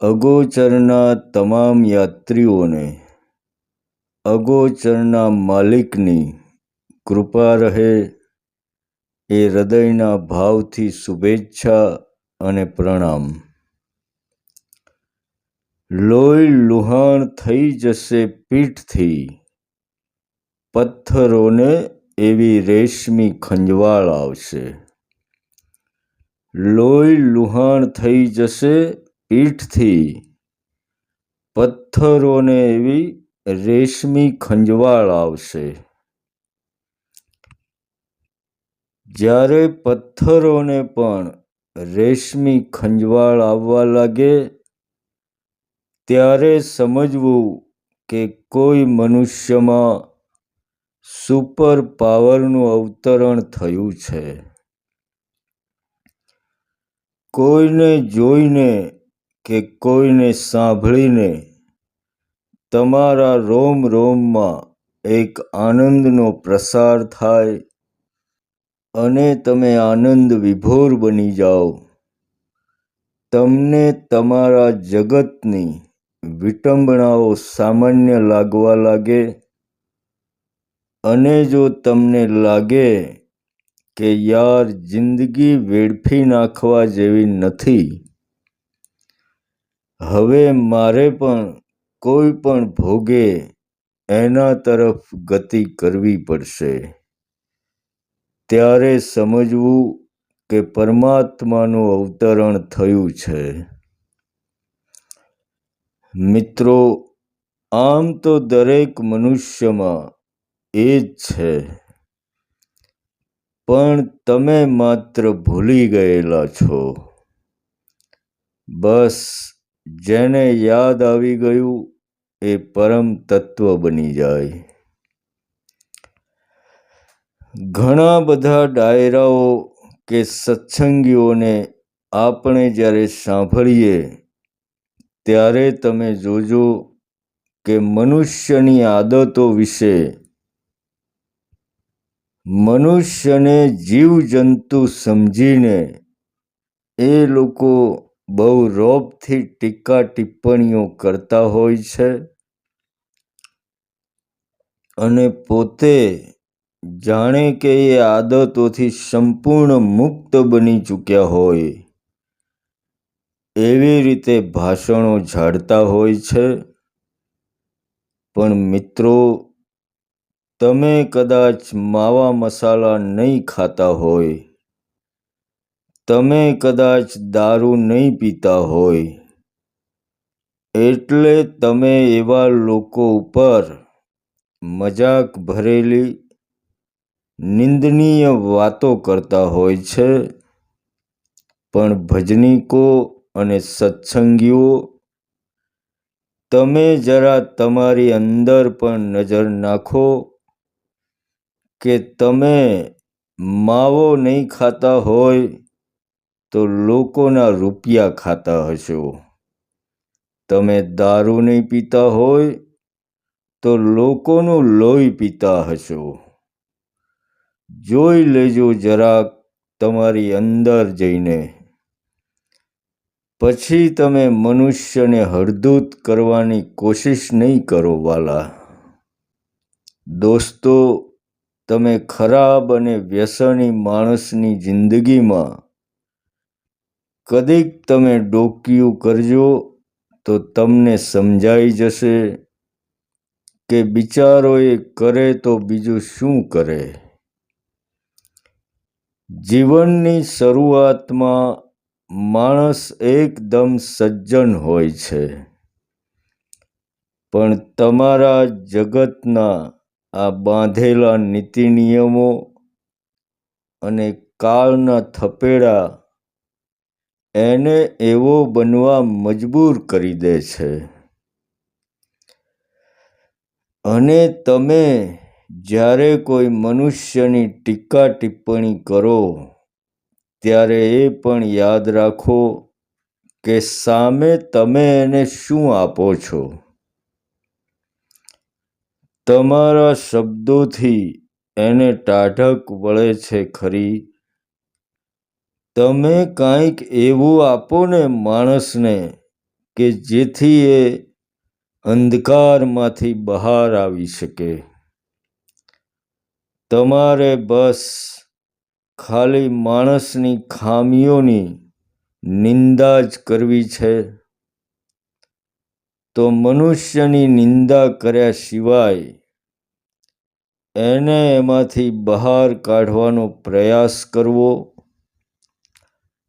અગોચરના તમામ યાત્રીઓને અગોચરના માલિકની કૃપા રહે એ હૃદયના ભાવથી શુભેચ્છા અને પ્રણામ। લોહી લુહાણ થઈ જશે પીઠથી, પથ્થરોને એવી રેશમી ખંજવાળ આવશે। લોહી લુહાણ થઈ જશે પીઠથી, પથ્થરોને એવી રેશમી ખંજવાળ આવશે। જ્યારે પથ્થરોને પણ રેશમી ખંજવાળ આવવા લાગે ત્યારે સમજવું કે કોઈ મનુષ્યમાં સુપર પાવરનું અવતરણ થયું છે। કોઈને જોઈને કે કોઈને સાંભળીને તમારા રોમ રોમમાં એક આનંદનો પ્રસાર થાય અને તમે આનંદ વિભોર બની જાઓ। તમને તમારા જગતની વિટંબણાઓ સામાન્ય લાગવા લાગે અને જો તમને લાગે કે યાર જિંદગી વેડફી નાખવા જેવી નથી, હવે મારે પણ કોઈ પણ ભોગે એના તરફ ગતિ કરવી પડશે, ત્યારે સમજવું કે પરમાત્માનું અવતરણ થયું છે। મિત્રો, આમ તો દરેક મનુષ્યમાં એ જ છે, પણ તમે માત્ર ભૂલી ગયેલા છો। બસ જેને યાદ આવી ગયું એ પરમ તત્વ બની જાય। ઘણા બધા ડાયરાઓ કે સત્સંગીઓને આપણે જ્યારે સાંભળીએ ત્યારે તમે જોજો કે મનુષ્યની આદતો વિશે, મનુષ્યને જીવજંતુ સમજીને એ લોકો બહુ રોબથી ટીકા ટિપ્પણીઓ કરતા હોય છે અને પોતે જાણે કે એ આદતોથી સંપૂર્ણ મુક્ત બની ચૂક્યા હોય એવી રીતે ભાષણો ઝાડતા હોય છે। પણ મિત્રો, તમે કદાચ માવા મસાલા નહીં ખાતા હોય, તમે કદાચ દારૂ નહીં પીતા હોય, એટલે તમે એવા લોકો ઉપર મજાક ભરેલી નિંદનીય વાતો કરતા હોય છે। પણ ભજનીકો અને સત્સંગીઓ, તમે જરા તમારી અંદર પણ નજર નાખો કે તમે માવો નહીં ખાતા હોય તો લોકોના રૂપિયા ખાતા હશો, તમે દારૂ નહીં પીતા હોય તો લોકોનું લોહી પીતા હશો। જોઈ લેજો જરાક તમારી અંદર જઈને, પછી તમે મનુષ્યને હળધૂત કરવાની કોશિશ નહીં કરો વાલા। દોસ્તો, તમે ખરાબ અને વ્યસની માણસની જિંદગીમાં કદીક તમે ડોકિયું કરજો તો તમને સમજાઈ જશે કે બિચારો એ કરે તો બીજું શું કરે। જીવનની શરૂઆતમાં માણસ એકદમ સજ્જન હોય છે, પણ તમારા જગતના આ બાંધેલા નીતિ નિયમો અને કાળના થપેડા એને એવો બનવા મજબૂર કરી દે છે। અને તમે જ્યારે કોઈ મનુષ્યની ટીકા ટિપ્પણી કરો ત્યારે એ પણ યાદ રાખો કે સામે તમે એને શું આપો છો। તમારા શબ્દોથી એને ટાઢક વળે છે ખરી, તમે કાંઈક એવું આપો ને માણસને કે જેથી એ અંધકારમાંથી બહાર આવી શકે. તમારે બસ ખાલી માણસની ખામીઓની નિંદા જ કરવી છે, તો મનુષ્યની નિંદા કર્યા સિવાય એને એમાંથી બહાર કાઢવાનો પ્રયાસ કરવો,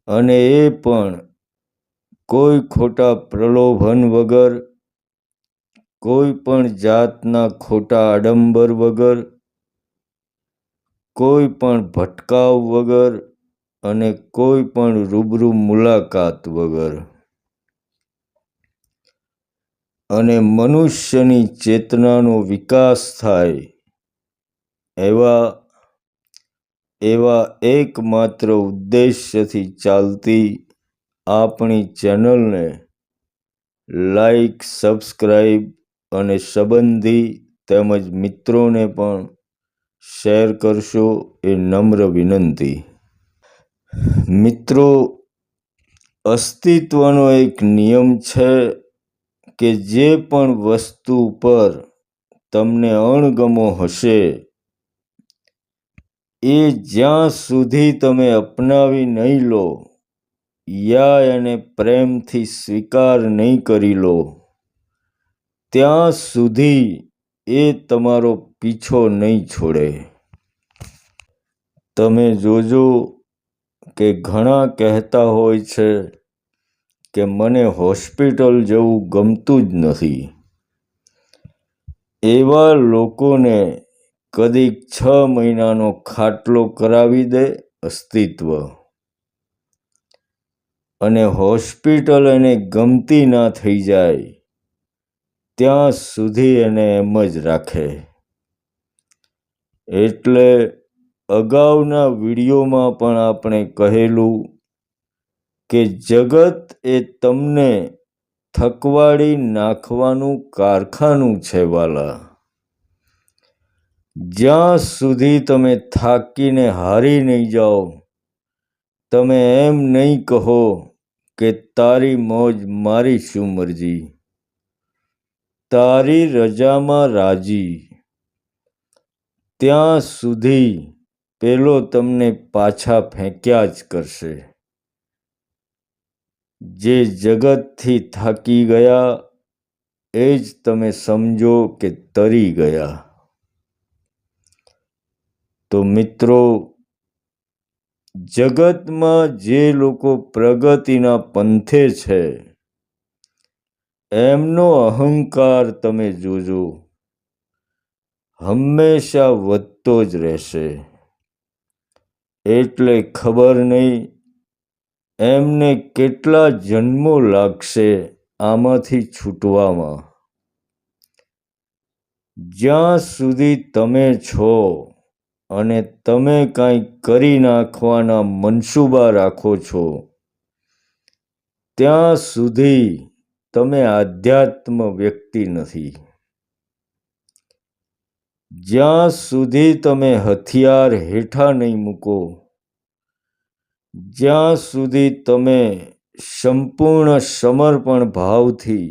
અને એ પણ કોઈ ખોટા પ્રલોભન વગર, કોઈ પણ જાતના ખોટા આડંબર વગર, કોઈ પણ ભટકાવ વગર અને કોઈ પણ રૂબરૂ મુલાકાત વગર. અને મનુષ્યની ચેતનાનો વિકાસ થાય એવા એકમાત્ર ઉદ્દેશ્યથી ચાલતી આપણી ચેનલને લાઈક, સબસ્ક્રાઈબ અને સંબંધી તેમજ મિત્રોને પણ શેર કરશો એ નમ્ર વિનંતી. મિત્રો, અસ્તિત્વનો એક નિયમ છે કે જે પણ વસ્તુ પર તમને અણગમો હશે એ જ્યાં સુધી તમે અપનાવી નહીં લો યા એને પ્રેમથી સ્વીકાર નહીં કરી લો ત્યાં સુધી એ તમારો પીછો નહીં છોડે. તમે જોજો કે ઘણા કહેતા હોય છે કે મને હોસ્પિટલ જવું ગમતું જ નથી. એવા લોકોને કદીક 6 મહિનાનો ખાટલો કરાવી દે અસ્તિત્વ, અને હોસ્પિટલ એને ગમતી ના થઈ જાય ત્યાં સુધી એને એમ જ રાખે. એટલે અગાઉના વિડીયોમાં પણ આપણે કહેલું કે જગત એ તમને થકવાડી નાખવાનું કારખાનું છે વાલા. જ્યાં સુધી તમે થાકીને હારી નહીં જાઓ, તમે એમ નહીં કહો કે તારી મોજ મારી શું મરજી, તારી રજામાં રાજી, ત્યાં સુધી પેલો તમને પાછા ફેંક્યા જ કરશે. જે જગતથી થાકી ગયા એ જ તમે સમજો કે તરી ગયા. તો મિત્રો, જગતમાં જે લોકો પ્રગતિના પંથે છે એમનો અહંકાર તમે જોજો, હંમેશા વધતો જ રહેશે. એટલે ખબર નહીં એમને કેટલા જન્મો લાગશે આમાંથી છૂટવામાં. જ્યાં સુધી તમે છો અને તમે કાંઈ કરી નાખવાના મનસૂબા રાખો છો ત્યાં સુધી તમે આધ્યાત્મ વ્યક્તિ નથી. જ્યાં સુધી તમે હથિયાર હેઠા નહીં મૂકો, જ્યાં સુધી તમે સંપૂર્ણ સમર્પણ ભાવથી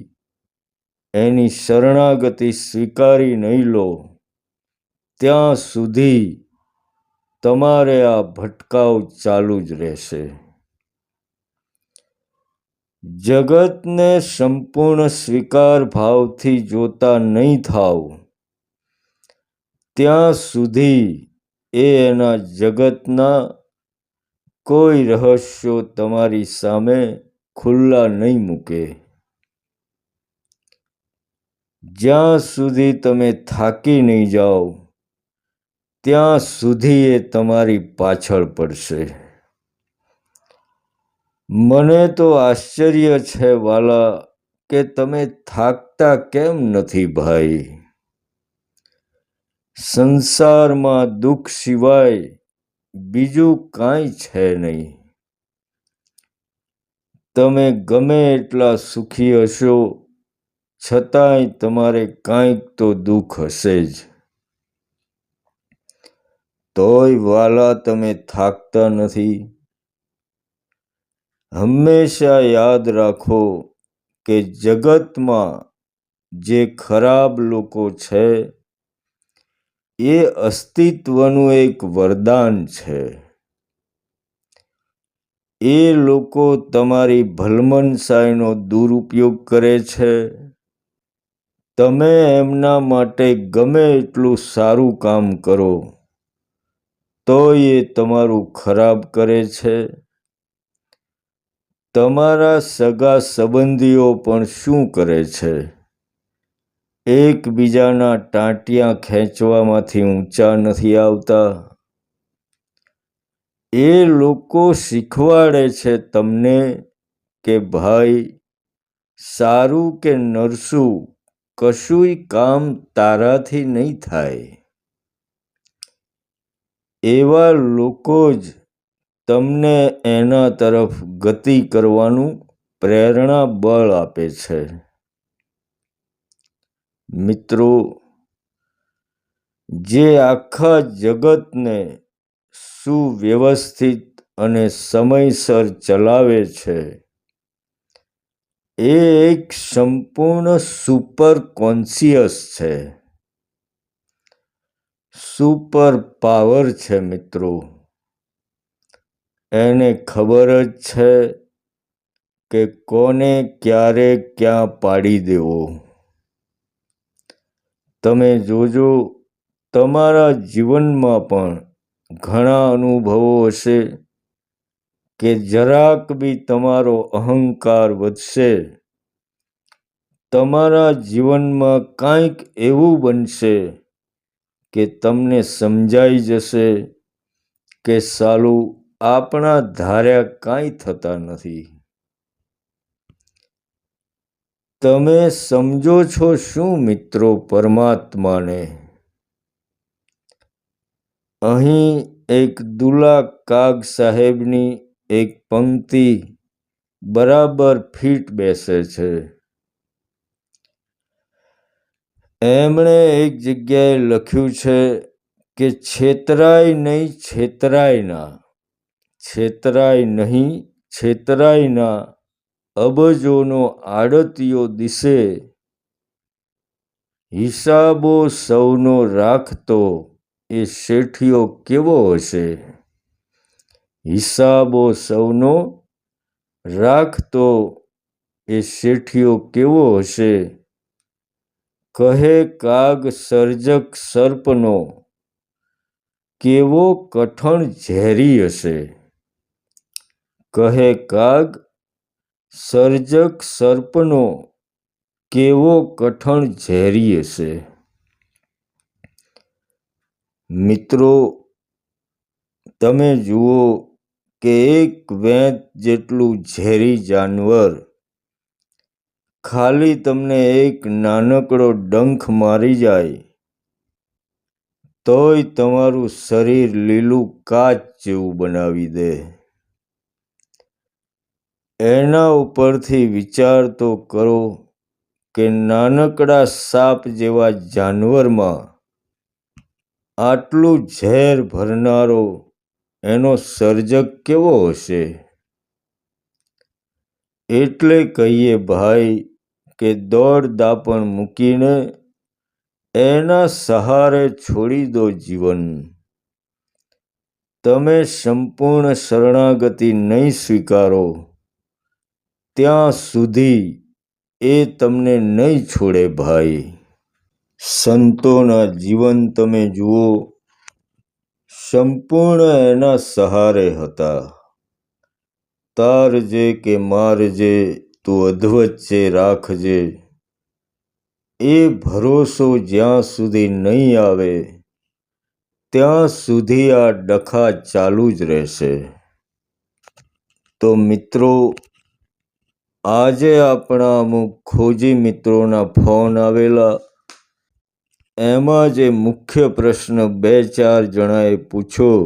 એની શરણાગતિ સ્વીકારી નહીં લો ત્યાં સુધી તમારે આ ભટકાવ ચાલુ જ રહેશે. જગતને સંપૂર્ણ સ્વીકાર ભાવથી જોતા નહીં થાવ ત્યાં સુધી એ એના જગતના કોઈ રહસ્યો તમારી સામે ખુલ્લા નહીં મૂકે. જ્યાં સુધી તમે થાકી નહીં જાઓ ત્યાં સુધી એ તમારી પાછળ પડશે. મને તો આશ્ચર્ય છે વાલા કે તમે થાકતા કેમ નથી ભાઈ. સંસારમાં દુઃખ સિવાય બીજું કાંઈ છે નહીં. તમે ગમે એટલા સુખી હશો છતાંય તમારે કાંઈક તો દુઃખ હશે જ. તોય વાલા તમે થાકતા નથી. હંમેશા યાદ રાખો કે જગતમાં જે ખરાબ લોકો છે એ અસ્તિત્વનું એક વરદાન છે. એ લોકો તમારી ભલમનસાઈનો દુરુપયોગ કરે છે. તમે એમના માટે ગમે એટલું સારું કામ કરો તો એ તમારું ખરાબ કરે છે. તમારા સગા સંબંધીઓ પણ શું કરે છે? એકબીજાના ટાંટિયા ખેંચવામાંથી ઊંચા નથી આવતા. એ લોકો શીખવાડે છે તમને કે ભાઈ, સારું કે નરસું કશુંય કામ તારાથી નહીં થાય. એવા લોકો જ તમને એના તરફ ગતિ કરવાનું પ્રેરણા બળ આપે છે. મિત્રો, જે આખા જગતને સુવ્યવસ્થિત અને સમયસર ચલાવે છે એ એક સંપૂર્ણ સુપર કોન્શિયસ છે. સુપર પાવર છે મિત્રો. એને ખબર જ છે કે કોને ક્યારે ક્યાં પાડી દેવો. તમે જોજો, તમારા જીવનમાં પણ ઘણા અનુભવો હશે કે જરાક બી તમારો અહંકાર વધશે, તમારા જીવનમાં કાંઈક એવું બનશે કે તમને સમજાઈ જશે કે સાલું આપણા ધાર્યા કાંઈ થતા નથી. તમે સમજો છો શું મિત્રો પરમાત્માને? અહીં એક દુલા કાગ સાહેબની એક પંક્તિ બરાબર ફિટ બેસે છે. એમણે એક જગ્યાએ લખ્યું છે કે છેતરાય નહીં છેતરાયના, છેતરાય નહીં છેતરાયના અબજોનો આડતિયો દિશે, હિસાબો સૌનો રાખતો એ શેઠિયો કેવો હશે. હિસાબો સૌનો રાખતો એ શેઠિયો કેવો હશે. કહે કાગ સર્જક સર્પનો કેવો કઠણ ઝેરી હશે. કહે કાગ સર્જક સર્પનો કેવો કઠણ ઝેરી હશે. મિત્રો, તમે જુઓ કે એક વેંત જેટલું ઝેરી જાનવર ખાલી તમને એક નાનકડો ડંખ મારી જાય તોય તમારું શરીર લીલું કાચ જેવું બનાવી દે. એના ઉપરથી વિચાર તો કરો કે નાનકડા સાપ જેવા જાનવરમાં આટલું ઝેર ભરનારો એનો સર્જક કેવો હશે. એટલે કહીએ ભાઈ કે દોડ દાપણ મૂકીને એના સહારે છોડી દો જીવન. તમે સંપૂર્ણ શરણાગતિ નહીં સ્વીકારો ત્યાં સુધી એ તમને નહીં છોડે ભાઈ. સંતોના જીવન તમે જુઓ, સંપૂર્ણ એના સહારે હતા. તારજે કે મારજે તું અધવચ્ચે રાખજે, એ ભરોસો જ્યાં સુધી નહીં આવે ત્યાં સુધી આ ડખા ચાલુ જ રહેશે. તો મિત્રો, આજે આપણા અમુક ખોજી મિત્રોના ફોન આવેલા. એમાં જે મુખ્ય પ્રશ્ન 2-4 જણાએ પૂછ્યો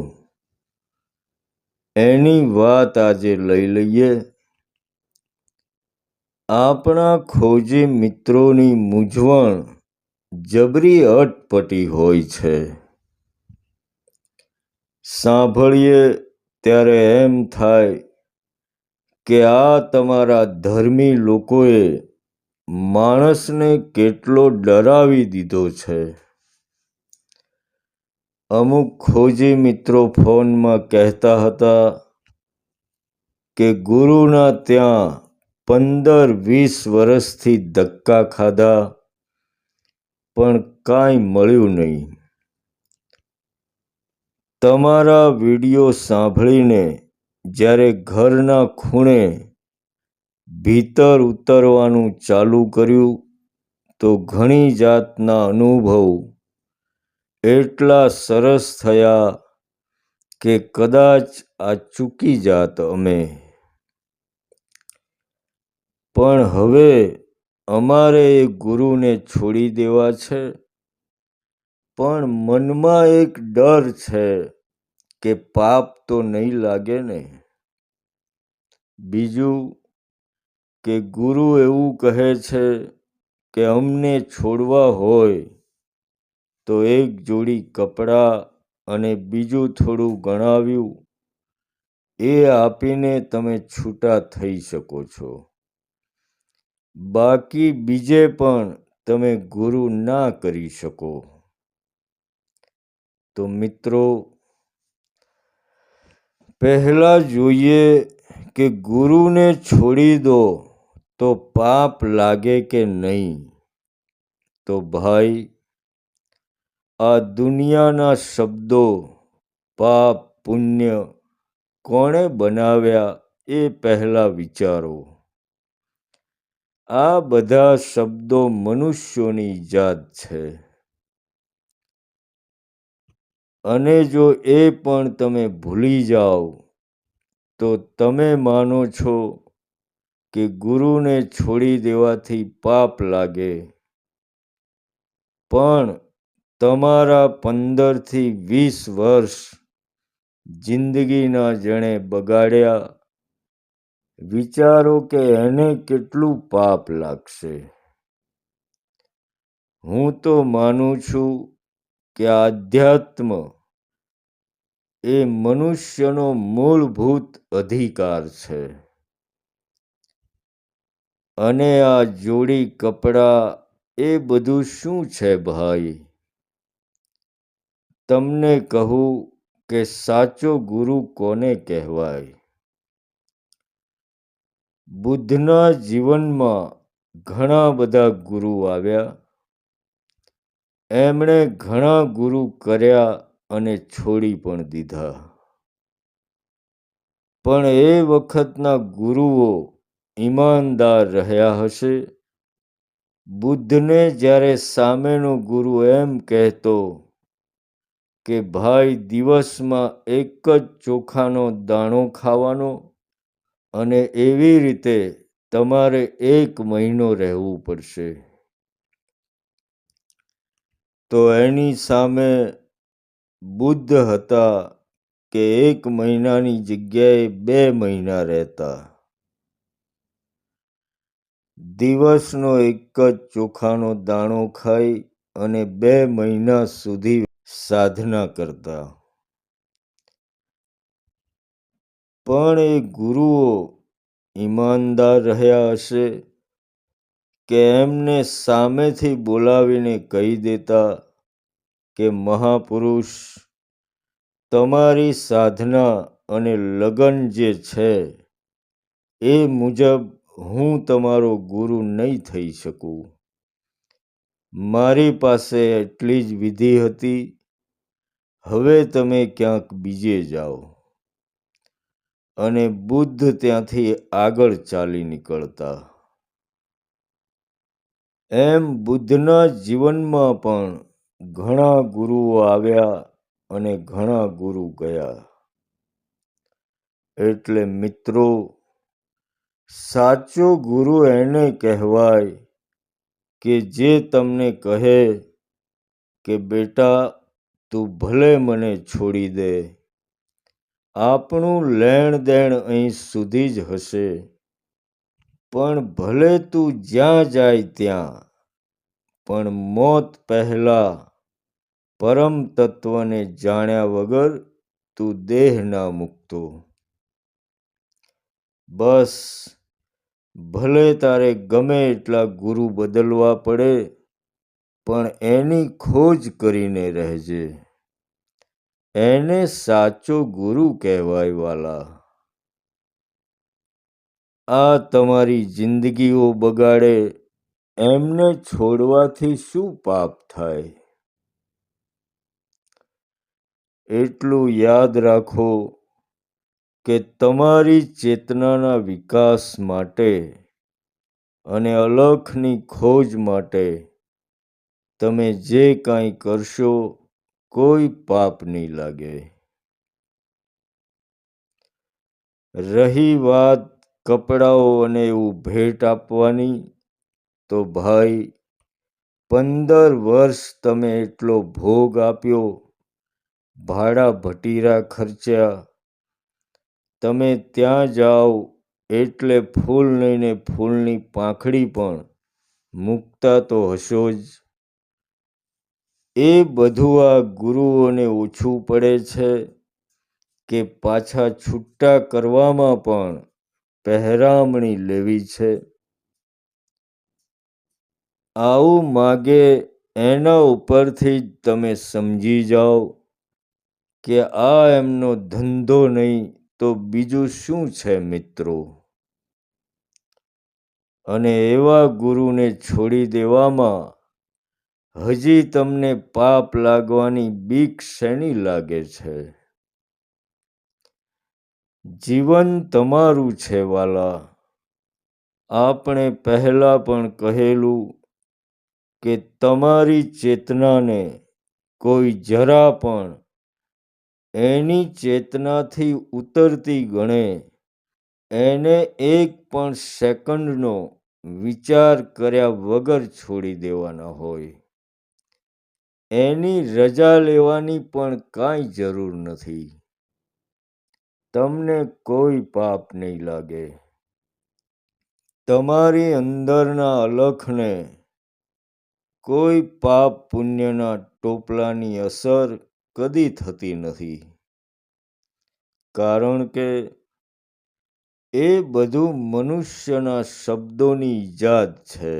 એની વાત આજે લઈ લઈએ. આપણા ખોજી મિત્રોની મૂંઝવણ જબરી અટપટી હોય છે. સાંભળીએ ત્યારે એમ થાય કે આ તમારા ધર્મી લોકોએ માણસને કેટલો ડરાવી દીધો છે. અમુક ખોજી મિત્રો ફોનમાં કહેતા હતા કે ગુરુના ત્યાં 15-20 વર્ષથી ધક્કા ખાધા પણ કાંઈ મળ્યું નહીં. તમારા વિડીયો સાંભળીને જ્યારે ઘરના ખૂણે ભીતર ઉતરવાનું ચાલુ કર્યું તો ઘણી જાતના અનુભવ એટલા સરસ થયા કે કદાચ આ ચૂકી જાત અમે. પણ હવે અમારે એ ગુરુને છોડી દેવા છે. પણ મનમાં એક ડર છે કે પાપ તો નહીં લાગે ને. બીજું કે ગુરુ એવું કહે છે કે અમને છોડવા હોય તો એક જોડી કપડાં અને બીજું થોડું ગણાવ્યું એ આપીને તમે છૂટા થઈ શકો છો. બાકી બીજે પણ તમે ગુરુ ના કરી શકો. તો મિત્રો, પહેલા જોઈએ કે ગુરુને છોડી દો તો પાપ લાગે કે નહીં. તો ભાઈ, આ દુનિયાના શબ્દો પાપ પુણ્ય કોણે બનાવ્યા એ પહેલા વિચારો. આ બધા શબ્દો મનુષ્યોની ઈજાદ છે. અને જો એ પણ તમે ભૂલી જાઓ તો તમે માનો છો કે ગુરુને છોડી દેવાથી પાપ લાગે. પણ તમારા 15-20 વર્ષ જિંદગીના જેણે બગાડ્યા, વિચારો કે એને કેટલું પાપ લાગશે. હું તો માનું છું કે આધ્યાત્મ એ મનુષ્યનો મૂળભૂત અધિકાર છે. અને આ જોડી કપડાં એ બધું શું છે ભાઈ? તમને કહું કે સાચો ગુરુ કોને કહેવાય. બુદ્ધના જીવનમાં ઘણા બધા ગુરુ આવ્યા. એમણે ઘણા ગુરુ કર્યા અને છોડી પણ દીધા. પણ એ વખતના ગુરુઓ ઈમાનદાર રહ્યા હશે. બુદ્ધને જ્યારે સામેનો ગુરુ એમ કહેતો કે ભાઈ દિવસમાં એક જ ચોખાનો દાણો ખાવાનો અને એવી રીતે તમારે 1 મહિનો રહેવું પડશે, તો એની સામે બુદ્ધ હતા કે 1 મહિનાની જગ્યાએ 2 મહિના રહેતા. દિવસનો એક જ ચોખાનો દાણો ખાઈ અને 2 મહિના સુધી સાધના કરતા. પણ એ ગુરુઓ ઈમાનદાર રહ્યા હશે કે એમને સામેથી બોલાવીને કહી દેતા કે મહાપુરુષ, તમારી સાધના અને લગન જે છે એ મુજબ હું તમારો ગુરુ નહીં થઈ શકું. મારી પાસે એટલી જ વિધિ હતી, હવે તમે ક્યાંક બીજે જાઓ. અને બુદ્ધ ત્યાંથી આગળ ચાલી નીકળતા. એમ બુદ્ધના જીવનમાં પણ ઘણા ગુરુઓ આવ્યા અને ઘણા ગુરુ ગયા. એટલે મિત્રો, સાચો ગુરુ એને કહેવાય કે જે તમને કહે કે બેટા તું ભલે મને છોડી દે, આપણું લેણ દેણ અહીં સુધી જ હશે, પણ ભલે તું જ્યાં જાય ત્યાં, પણ મોત પહેલા પરમ તત્વને જાણ્યા વગર તું દેહ ના મૂકતો. બસ ભલે તારે ગમે એટલા ગુરુ બદલવા પડે, પણ એની ખોજ કરીને રહેજે. એને સાચો ગુરુ કહેવાય વાલા. આ તમારી જિંદગીઓ બગાડે એમને છોડવાથી શું પાપ થાય? એટલું યાદ રાખો કે તમારી ચેતનાના વિકાસ માટે અને અલખની ખોજ માટે તમે જે કાંઈ કરશો કોઈ પાપ નહીં લાગે. રહી વાત કપડાઓ અને એવું ભેટ આપવાની, તો ભાઈ 15 વર્ષ તમે એટલો ભોગ આપ્યો, ભાડા ભટીરા ખર્ચ્યા, તમે ત્યાં જાઓ એટલે ફૂલ નહીં ને ફૂલની પાંખડી પણ મૂકતા તો હશો જ. એ બધું આ ગુરુઓને ઓછું પડે છે કે પાછા છૂટા કરવામાં પણ પહેરામણી લેવી છે? આવું માગે એના ઉપરથી જ તમે સમજી જાઓ કે આ એમનો ધંધો નહીં તો બીજું શું છે મિત્રો. અને એવા ગુરુને છોડી દેવામાં હજી તમને પાપ લાગવાની બીક શેની લાગે છે? જીવન તમારું છે વાલા. આપણે પહેલાં પણ કહેલું કે તમારી ચેતનાને કોઈ જરા પણ એની ચેતનાથી ઉતરતી ગણે, એને એક પણ સેકન્ડનો વિચાર કર્યા વગર છોડી દેવાના હોય. એની રજા લેવાની પણ કાંઈ જરૂર નથી. તમને કોઈ પાપ નહીં લાગે. તમારી અંદરના અલખને કોઈ પાપ પુણ્યના ટોપલાની અસર કદી થતી નથી. કારણ કે એ બધું મનુષ્યના શબ્દોની ઈજાદ છે.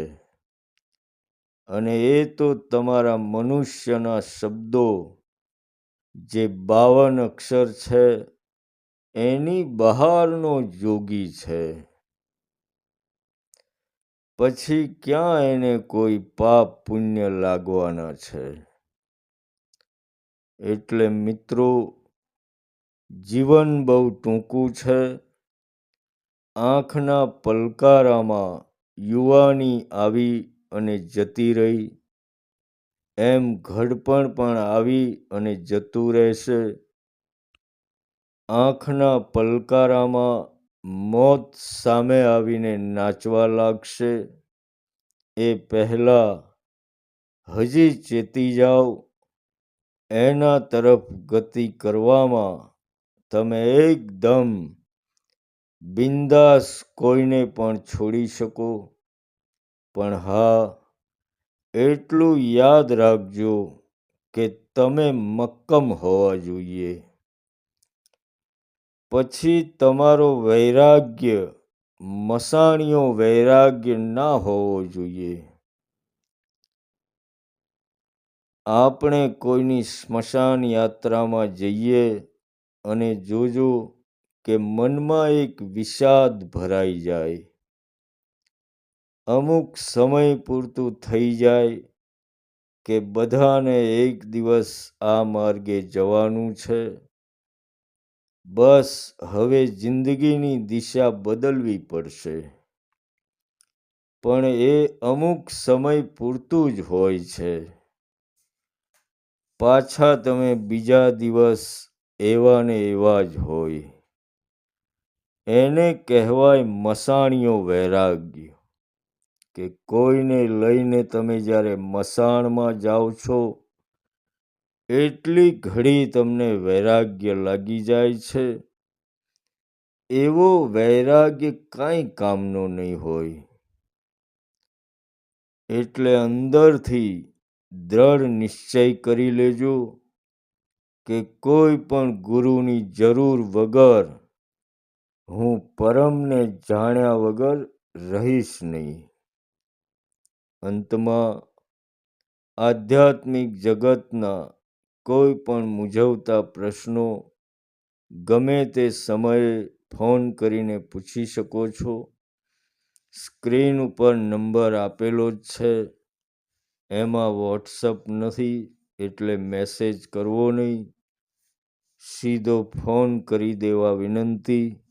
અને એ તો તમારા મનુષ્યના શબ્દો જે 52 અક્ષર છે એની બહારનો જોગી છે. પછી ક્યાં એને કોઈ પાપ પુણ્ય લાગવાના છે? એટલે મિત્રો, જીવન બહુ ટૂંકું છે. આંખના પલકારામાં યુવાની આવી અને જતી રહી, એમ ઘડપણ પણ આવી અને જતું રહેશે. આંખના પલકારામાં મોત સામે આવીને નાચવા લાગશે. એ પહેલાં હજી ચેતી જાઓ. એના તરફ ગતિ કરવામાં તમે એકદમ બિંદાસ કોઈને પણ છોડી શકો. પણ હા, એટલું યાદ રાખજો કે તમે મક્કમ હોવા જોઈએ. પછી તમારો વૈરાગ્ય મસાણીયો વૈરાગ્ય ના હોવો જોઈએ. આપણે કોઈની સ્મશાન યાત્રામાં જઈએ અને જોજો કે મનમાં એક વિષાદ ભરાઈ જાય. અમુક સમય પૂરતું થઈ જાય કે બધાને એક દિવસ આ માર્ગે જવાનું છે. બસ હવે જિંદગીની દિશા બદલવી પડશે. પણ એ અમુક સમય પૂરતું જ હોય છે. પાછા તમે બીજા દિવસ એવા ને એવા જ હોય. એને કહેવાય મસાણીયો વૈરાગ્ય. કે કોઈને લઈને તમે જ્યારે મસાણમાં જાઓ છો, એટલી ઘડી તમને વૈરાગ્ય લાગી જાય છે. એવો વૈરાગ્ય કાંઈ કામનો નહીં હોય. એટલે અંદરથી દ્રઢ નિશ્ચય કરી લેજો કે કોઈ પણ ગુરુની જરૂર વગર હું પરમને જાણ્યા વગર રહીશ નહીં. અંતમાં આધ્યાત્મિક જગતના કોઈ પણ મૂંઝવતા પ્રશ્નો ગમે તે સમયે ફોન કરીને પૂછી શકો છો. સ્ક્રીન ઉપર નંબર આપેલો જ છે. એમાં વોટ્સઅપ નથી, એટલે મેસેજ કરવો નહીં, સીધો ફોન કરી દેવા વિનંતી.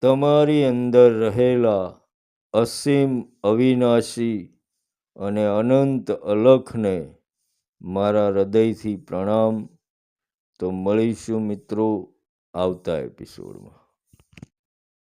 તમારી અંદર રહેલા અસીમ, અવિનાશી અને અનંત અલખને મારા હૃદયથી પ્રણામ. તો મળીશું મિત્રો આવતા એપિસોડમાં.